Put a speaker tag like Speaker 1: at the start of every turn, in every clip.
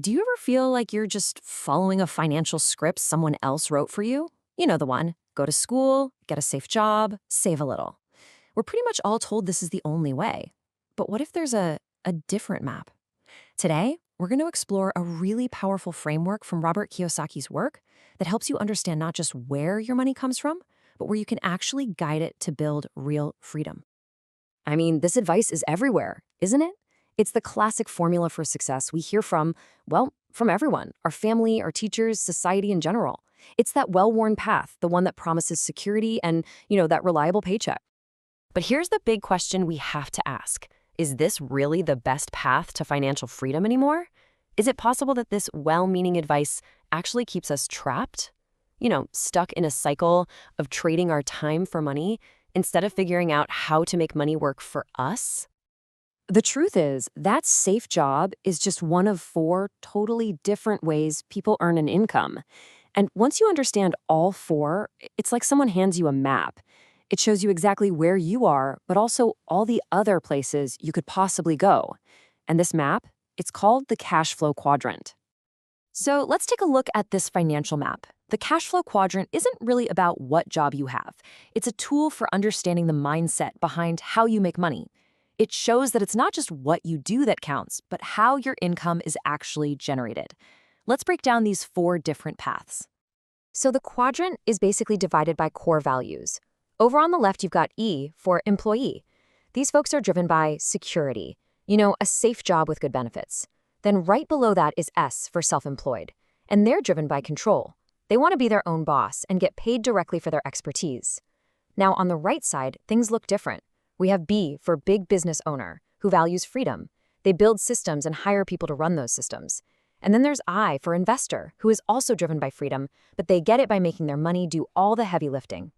Speaker 1: Do you ever feel like you're just following a financial script someone else wrote for you? You know the one. Go to school, get a safe job, save a little. We're pretty much all told this is the only way. But what if there's a different map? Today, we're going to explore a really powerful framework from Robert Kiyosaki's work that helps you understand not just where your money comes from, but where you can actually guide it to build real freedom. I mean, this advice is everywhere, isn't it? It's the classic formula for success we hear from, well, from everyone, our family, our teachers, society in general. It's that well-worn path, the one that promises security and, that reliable paycheck. But here's the big question we have to ask. Is this really the best path to financial freedom anymore? Is it possible that this well-meaning advice actually keeps us trapped? Stuck in a cycle of trading our time for money instead of figuring out how to make money work for us? The truth is, that safe job is just one of 4 totally different ways people earn an income. And once you understand all 4, it's like someone hands you a map. It shows you exactly where you are, but also all the other places you could possibly go. And this map, it's called the Cashflow Quadrant. So let's take a look at this financial map. The Cashflow Quadrant isn't really about what job you have. It's a tool for understanding the mindset behind how you make money. It shows that it's not just what you do that counts, but how your income is actually generated. Let's break down these 4 different paths. So the quadrant is basically divided by core values. Over on the left, you've got E for employee. These folks are driven by security, a safe job with good benefits. Then right below that is S for self-employed, and they're driven by control. They want to be their own boss and get paid directly for their expertise. Now on the right side, things look different. We have B for big business owner, who values freedom. They build systems and hire people to run those systems. And then there's I for investor, who is also driven by freedom, but they get it by making their money do all the heavy lifting.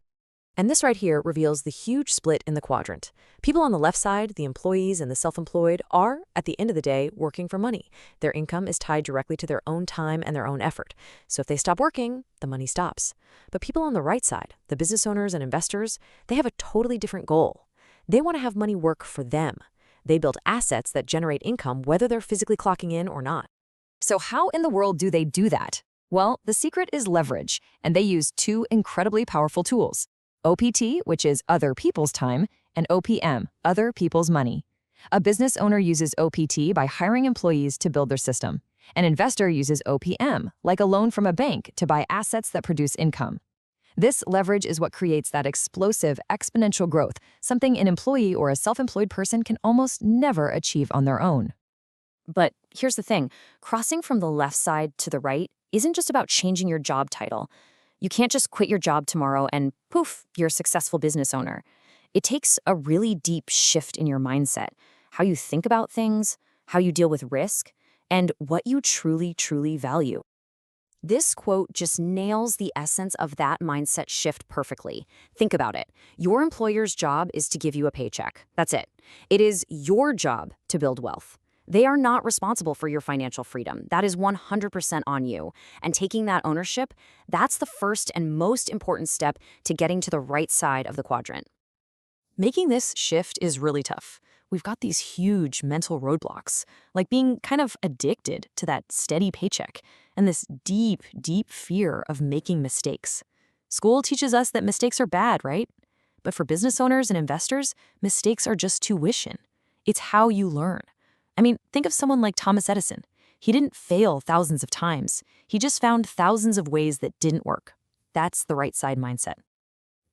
Speaker 1: And this right here reveals the huge split in the quadrant. People on the left side, the employees and the self-employed, are, at the end of the day, working for money. Their income is tied directly to their own time and their own effort. So if they stop working, the money stops. But people on the right side, the business owners and investors, they have a totally different goal. They want to have money work for them. They build assets that generate income whether they're physically clocking in or not. So how in the world do they do that? Well, the secret is leverage, and they use 2 incredibly powerful tools. OPT, which is other people's time, and OPM, other people's money. A business owner uses OPT by hiring employees to build their system. An investor uses OPM, like a loan from a bank, to buy assets that produce income. This leverage is what creates that explosive, exponential growth, something an employee or a self-employed person can almost never achieve on their own. But here's the thing, crossing from the left side to the right isn't just about changing your job title. You can't just quit your job tomorrow and poof, you're a successful business owner. It takes a really deep shift in your mindset, how you think about things, how you deal with risk, and what you truly, truly value. This quote just nails the essence of that mindset shift perfectly. Think about it. Your employer's job is to give you a paycheck. That's it. It is your job to build wealth. They are not responsible for your financial freedom. That is 100% on you. And taking that ownership, that's the first and most important step to getting to the right side of the quadrant. Making this shift is really tough. We've got these huge mental roadblocks, like being kind of addicted to that steady paycheck and this deep, deep fear of making mistakes. School teaches us that mistakes are bad, right? But for business owners and investors, mistakes are just tuition. It's how you learn. I mean, think of someone like Thomas Edison. He didn't fail thousands of times. He just found thousands of ways that didn't work. That's the right side mindset.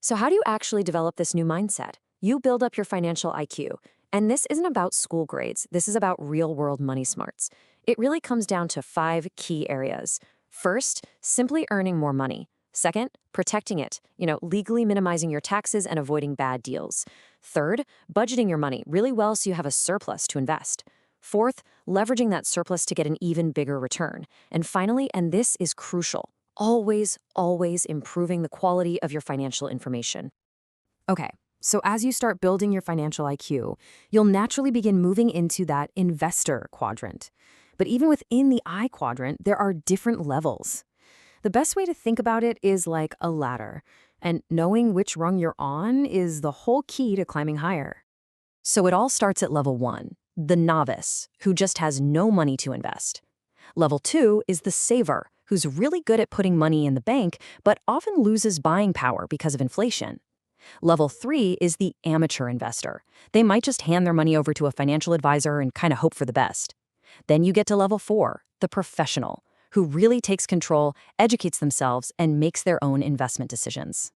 Speaker 1: So how do you actually develop this new mindset? You build up your financial IQ. And this isn't about school grades. This is about real-world money smarts. It really comes down to 5 key areas. First, simply earning more money. Second, protecting it, legally minimizing your taxes and avoiding bad deals. Third, budgeting your money really well so you have a surplus to invest. Fourth, leveraging that surplus to get an even bigger return. And finally, and this is crucial, always, always improving the quality of your financial information. Okay. So as you start building your financial IQ, you'll naturally begin moving into that investor quadrant. But even within the I quadrant, there are different levels. The best way to think about it is like a ladder, and knowing which rung you're on is the whole key to climbing higher. So it all starts at level 1, the novice, who just has no money to invest. Level 2 is the saver, who's really good at putting money in the bank, but often loses buying power because of inflation. Level 3 is the amateur investor. They might just hand their money over to a financial advisor and kind of hope for the best. Then you get to level 4, the professional, who really takes control, educates themselves, and makes their own investment decisions.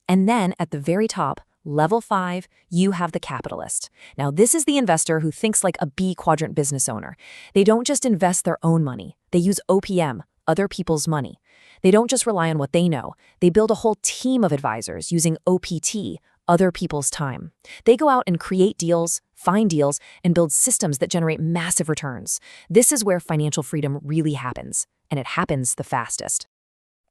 Speaker 1: And then at the very top, level 5, you have the capitalist. Now, this is the investor who thinks like a B quadrant business owner. They don't just invest their own money. They use OPM, other people's money. They don't just rely on what they know. They build a whole team of advisors using OPT, other people's time. They go out and create deals, find deals, and build systems that generate massive returns. This is where financial freedom really happens, and it happens the fastest.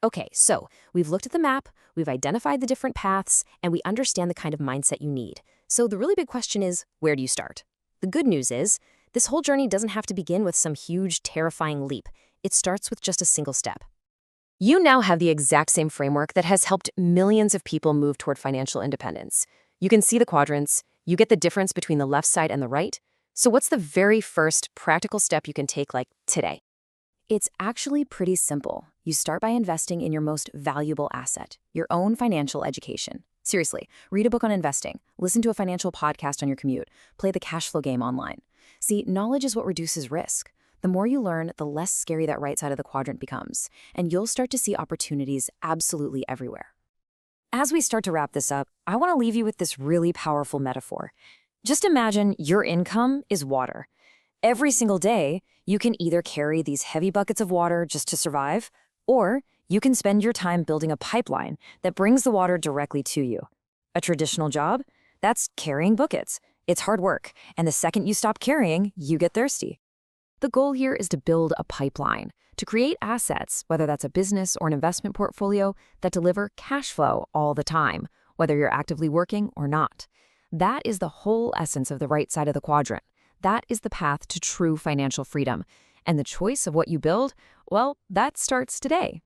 Speaker 1: Okay, so we've looked at the map, we've identified the different paths, and we understand the kind of mindset you need. So the really big question is, where do you start? The good news is, this whole journey doesn't have to begin with some huge, terrifying leap. It starts with just a single step. You now have the exact same framework that has helped millions of people move toward financial independence. You can see the quadrants, you get the difference between the left side and the right. So what's the very first practical step you can take, like today? It's actually pretty simple. You start by investing in your most valuable asset, your own financial education. Seriously, read a book on investing, listen to a financial podcast on your commute, play the Cashflow game online. See, knowledge is what reduces risk. The more you learn, the less scary that right side of the quadrant becomes, and you'll start to see opportunities absolutely everywhere. As we start to wrap this up, I want to leave you with this really powerful metaphor. Just imagine your income is water. Every single day, you can either carry these heavy buckets of water just to survive, or you can spend your time building a pipeline that brings the water directly to you. A traditional job? That's carrying buckets. It's hard work, and the second you stop carrying, you get thirsty. The goal here is to build a pipeline, to create assets, whether that's a business or an investment portfolio, that deliver cash flow all the time, whether you're actively working or not. That is the whole essence of the right side of the quadrant. That is the path to true financial freedom. And the choice of what you build, well, that starts today.